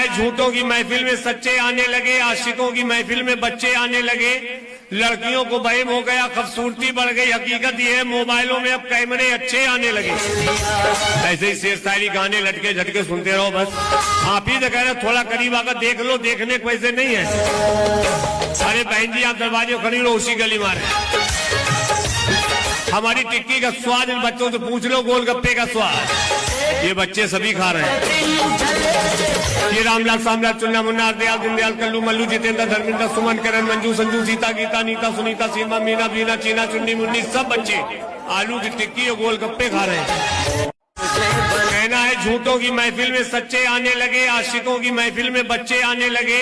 है झूठों की महफिल में सच्चे आने लगे, आशिकों की महफिल में बच्चे आने लगे। लड़कियों को वहम हो गया, खूबसूरती बढ़ गई, हकीकत ये है मोबाइलों में अब कैमरे अच्छे आने लगे। ऐसे ही शेर शायरी गाने लटके झटके सुनते रहो बस। आप ही तो कह रहे थोड़ा करीब आकर देख लो, देखने को वैसे नहीं है। अरे बहन जी आप दरवाजे खड़ी लो, उसी गली मारे। हमारी टिक्की का स्वाद इन बच्चों से पूछ लो, गोलगप्पे का स्वाद ये बच्चे सभी खा रहे हैं। ये रामलाल सामलाल चुन्ना मुन्ना दयाल दीनदयाल कल्लू मल्लू जितेंद्र धर्मेंद्र सुमन करण मंजू संजू सीता गीता नीता सुनीता सीमा मीना बीना चीना चुन्नी मुन्नी सब बच्चे आलू की टिक्की और गोलगप्पे खा रहे हैं। कहना है झूठों की महफिल में सच्चे आने लगे, आशिकों की महफिल में बच्चे आने लगे।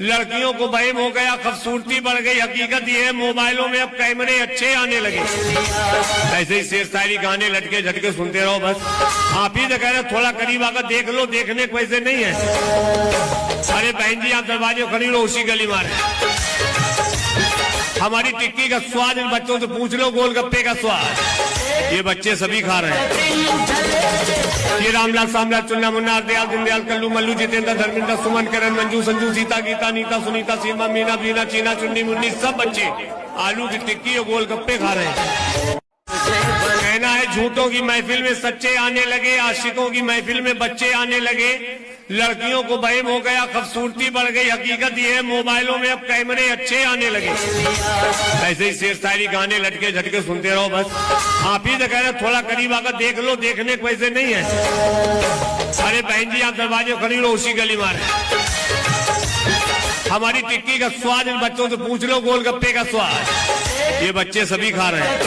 लड़कियों को वहम हो गया, खूबसूरती बढ़ गई, हकीकत ये है मोबाइलों में अब कैमरे अच्छे आने लगे। ऐसे ही शेर शायरी गाने लटके झटके सुनते रहो बस। आप ही तो कह रहे थोड़ा करीब आकर देख लो, देखने को वैसे नहीं है। अरे बहन जी आप दरवाजे खड़ी लो, उसी गली मारे। हमारी टिक्की का स्वाद इन बच्चों से पूछ लो, गोलगप्पे का स्वाद ये बच्चे सभी खा रहे हैं। ये रामलाल सामलाल चुन्ना मुन्ना दयाल दीनदयाल कल्लू मल्लू जितेंद्र धर्मेंद्र सुमन करण मंजू संजू सीता गीता नीता सुनीता सीमा मीना बीना चीना चुन्नी मुन्नी सब बच्चे आलू की टिक्की और गोलगप्पे खा रहे हैं। कहना है झूठों की महफिल में सच्चे आने लगे, आशिकों की महफिल में बच्चे आने लगे। लड़कियों को वहम हो गया, खूबसूरती बढ़ गई, हकीकत ये है मोबाइलों में अब कैमरे अच्छे आने लगे। ऐसे ही शेर शायरी गाने लटके झटके सुनते रहो बस। आप ही तो कह रहे थोड़ा करीब आकर देख लो, देखने को वैसे नहीं है। अरे बहन जी आप दरवाजे खड़ी लो, उसी गली मारे। हमारी टिक्की का स्वाद इन बच्चों से पूछ लो, गोलगप्पे का स्वाद ये बच्चे सभी खा रहे हैं।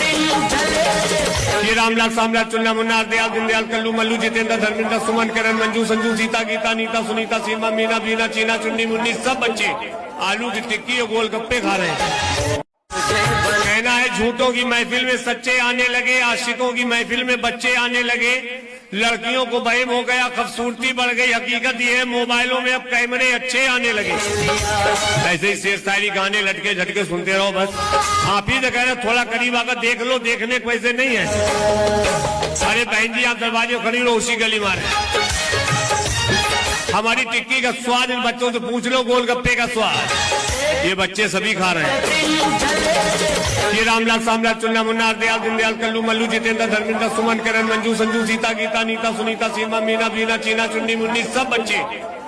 ये रामलाल सामलाल चुन्ना मुन्ना दयाल दीनदयाल कल्लू मल्लू जितेंद्र धर्मेंद्र सुमन करण मंजू संजू सीता गीता नीता सुनीता सीमा मीना बीना चीना चुन्नी मुन्नी सब बच्चे आलू की टिक्की और गोलगप्पे खा रहे हैं। कहना है झूठों की महफिल में सच्चे आने लगे, आशिकों की महफिल में बच्चे आने लगे। लड़कियों को वहम हो गया, खूबसूरती बढ़ गई, हकीकत ये है मोबाइलों में अब कैमरे अच्छे आने लगे। ऐसे ही शेर शायरी गाने लटके झटके सुनते रहो बस। आप ही तो कह रहे थोड़ा करीब आकर देख लो, देखने को वैसे नहीं है। अरे बहन जी आप दरवाजे खड़ी लो, उसी गली मारे। हमारी टिक्की का स्वाद इन बच्चों से पूछ लो, गोलगप्पे का स्वाद ये बच्चे सभी खा रहे हैं। ये रामलाल सामलाल चुन्ना मुन्ना दयाल दीनदयाल कल्लू मल्लू जितेंद्र धर्मेंद्र सुमन करण मंजू संजू सीता गीता नीता सुनीता सीमा मीना बीना चीना चुन्नी मुन्नी सब बच्चे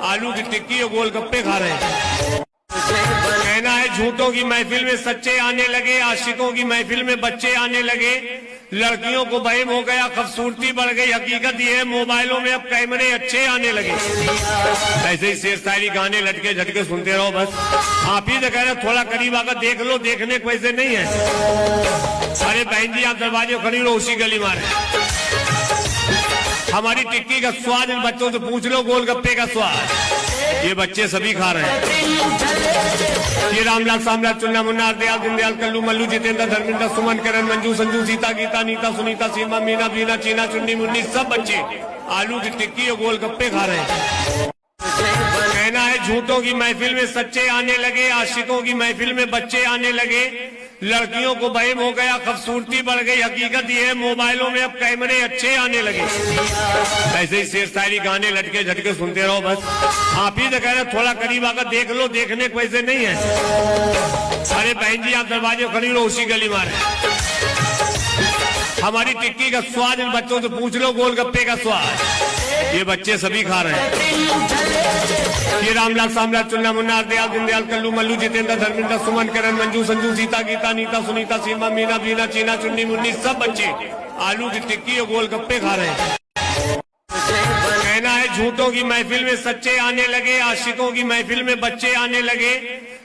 आलू की टिक्की और गोलगप्पे खा रहे हैं। कहना है झूठों की महफिल में सच्चे आने लगे, आशिकों की महफिल में बच्चे आने लगे। लड़कियों को वहम हो गया, खूबसूरती बढ़ गई, हकीकत ये है मोबाइलों में अब कैमरे अच्छे आने लगे। ऐसे ही शेर शायरी गाने लटके झटके सुनते रहो बस। आप ही तो कह रहे थोड़ा करीब आकर देख लो, देखने को वैसे नहीं है। अरे बहन जी आप दरवाजे खड़ी लो, उसी गली मारे। हमारी टिक्की का स्वाद इन बच्चों से पूछ लो, गोलगप्पे का स्वाद ये बच्चे सभी खा रहे हैं। ये रामलाल सामलाल चुन्ना मुन्ना दयाल दीनदयाल कल्लू मल्लू जितेंद्र धर्मेंद्र सुमन करण मंजू संजू सीता गीता नीता सुनीता सीमा मीना बीना चीना चुन्नी मुन्नी सब बच्चे आलू की टिक्की और गोलगप्पे खा रहे हैं। कहना है झूठों की महफिल में सच्चे आने लगे, आशिकों की महफिल में बच्चे आने लगे। लड़कियों को वहम हो गया, खूबसूरती बढ़ गई, हकीकत ये है मोबाइलों में अब कैमरे अच्छे आने लगे। ऐसे ही शेर शायरी गाने लटके झटके सुनते रहो बस। आप ही तो कह रहे थोड़ा करीब आकर देख लो, देखने को वैसे नहीं है। अरे बहन जी आप दरवाजे खड़ी लो, उसी गली मारे। हमारी टिक्की का स्वाद इन बच्चों से पूछ लो, गोलगप्पे का स्वाद ये बच्चे सभी खा रहे हैं। ये रामलाल सामलाल चुन्ना मुन्ना दयाल दीनदयाल कल्लू मल्लू जितेंद्र धर्मेंद्र सुमन करण मंजू संजू सीता गीता नीता सुनीता सीमा मीना बीना चीना चुन्नी मुन्नी सब बच्चे आलू की टिक्की और गोलगप्पे खा रहे हैं। कहना है झूठों की महफिल में सच्चे आने लगे, आशिकों की महफिल में बच्चे आने लगे।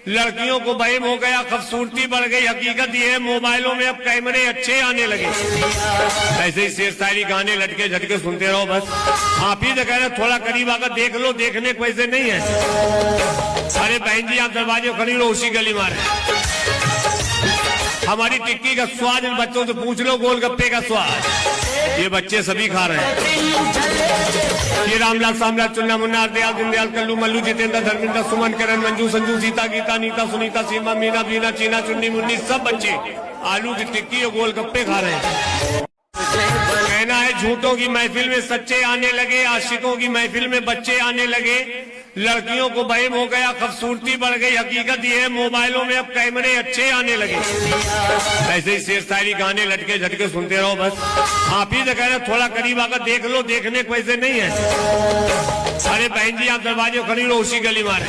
लड़कियों को वहम हो गया, खूबसूरती बढ़ गई, हकीकत ये है मोबाइलों में अब कैमरे अच्छे आने लगे। ऐसे ही शेर शायरी गाने लटके झटके सुनते रहो बस। आप ही तो कह रहे थोड़ा करीब आकर देख लो, देखने को वैसे नहीं है। अरे बहन जी आप दरवाजे खड़ी लो, उसी गली मारे। हमारी टिक्की का स्वाद इन बच्चों से पूछ लो, गोलगप्पे का स्वाद ये बच्चे सभी खा रहे हैं। ये रामलाल सामलाल चुन्ना मुन्ना दयाल दीनदयाल कल्लू मल्लू जितेंद्र धर्मेंद्र सुमन करण मंजू संजू सीता गीता नीता सुनीता सीमा मीना बीना चीना चुन्नी मुन्नी सब बच्चे आलू की टिक्की और गोलगप्पे खा रहे हैं। कहना है झूठों की महफिल में सच्चे आने लगे, आशिकों की महफिल में बच्चे आने लगे, लड़कियों को वहम हो गया, खूबसूरती बढ़ गई। हकीकत ये है मोबाइलों में अब कैमरे अच्छे आने लगे। ऐसे ही शेर शायरी गाने लटके झटके सुनते रहो बस। आप ही तो कह रहे थोड़ा करीब आकर देख लो, देखने को वैसे नहीं है। अरे बहन जी आप दरवाजे खड़ी लो, उसी गली मारे।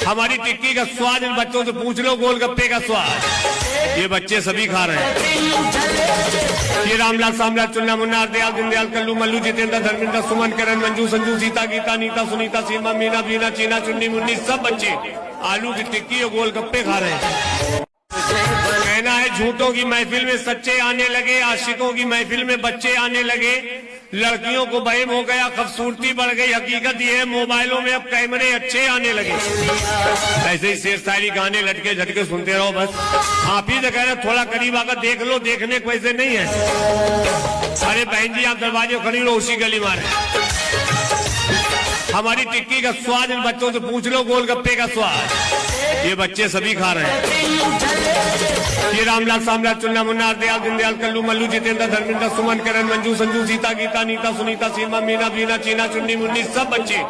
हमारी टिक्की का स्वाद इन बच्चों से पूछ लो, गोलगप्पे का स्वाद ये बच्चे सभी खा रहे हैं। ये रामलाल सामलाल चुन्ना मुन्ना दयाल दीनदयाल कल्लू मल्लू जितेंद्र धर्मेंद्र सुमन करण मंजू संजू सीता गीता नीता सुनीता सीमा मीना बीना चीना चुन्नी मुन्नी सब बच्चे आलू की टिक्की और गोलगप्पे खा रहे हैं। कहना है झूठों की महफिल में सच्चे आने लगे, आशिकों की महफिल में बच्चे आने लगे, लड़कियों को वहम हो गया, खूबसूरती बढ़ गई। हकीकत ये है मोबाइलों में अब कैमरे अच्छे आने लगे। ऐसे ही शेर शायरी गाने लटके झटके सुनते रहो बस। आप ही तो कह रहे थोड़ा करीब आकर देख लो, देखने को वैसे नहीं है। अरे बहन जी आप दरवाजे खड़ी लो, उसी गली मारे। हमारी टिक्की का स्वाद इन बच्चों से पूछ लो, गोलगप्पे का स्वाद ये बच्चे सभी खा रहे हैं। ये रामलाल सामलाल चुन्ना मुन्ना दयाल दीनदयाल कल्लू मल्लू जितेंद्र धर्मेंद्र सुमन करण मंजू संजू सीता गीता नीता सुनीता सीमा मीना बीना चीना चुन्नी मुन्नी सब बच्चे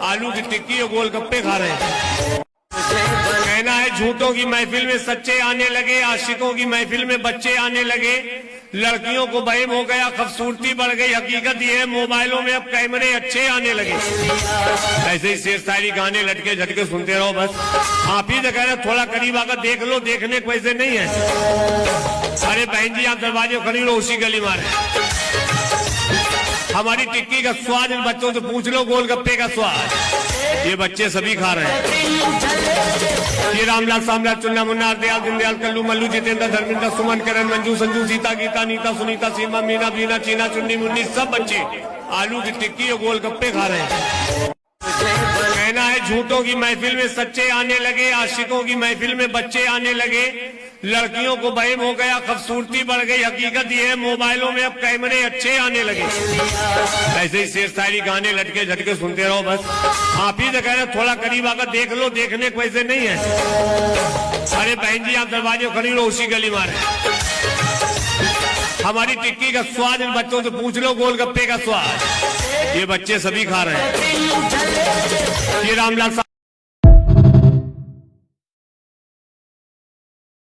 आलू की टिक्की और गोलगप्पे खा रहे हैं। कहना है झूठों की महफिल में सच्चे आने लगे, आशिकों की महफिल में बच्चे आने लगे, लड़कियों को वहम हो गया, खूबसूरती बढ़ गई। हकीकत ये है मोबाइलों में अब कैमरे अच्छे आने लगे। ऐसे ही शेर शायरी गाने लटके झटके सुनते रहो बस। आप ही तो कह रहे थोड़ा करीब आकर देख लो, देखने को वैसे नहीं है। अरे बहन जी आप दरवाजे खड़ी लो, उसी गली मारे। हमारी टिक्की का स्वाद इन बच्चों से पूछ लो, गोलगप्पे का स्वाद ये बच्चे सभी खा रहे हैं। ये रामलाल सामलाल चुन्ना मुन्ना दयाल दीनदयाल कल्लू मल्लू जितेंद्र धर्मेंद्र सुमन करण मंजू संजू सीता गीता नीता सुनीता सीमा मीना बीना चीना चुन्नी मुन्नी सब बच्चे आलू की टिक्की और गोलगप्पे खा रहे हैं। कहना है झूठों की महफिल में सच्चे आने लगे, आशिकों की महफिल में बच्चे आने लगे, लड़कियों को वहम हो गया, खूबसूरती बढ़ गई। हकीकत ये है मोबाइलों में अब कैमरे अच्छे आने लगे। ऐसे ही शेर शायरी गाने लटके झटके सुनते रहो बस। आप ही तो कह रहे थोड़ा करीब आकर देख लो, देखने को वैसे नहीं है। अरे बहन जी आप दरवाजे खड़ी लो, उसी गली मारे। हमारी टिक्की का स्वाद इन बच्चों से पूछ लो, गोलगप्पे का स्वाद ये बच्चे सभी खा रहे हैं। ये रामलाल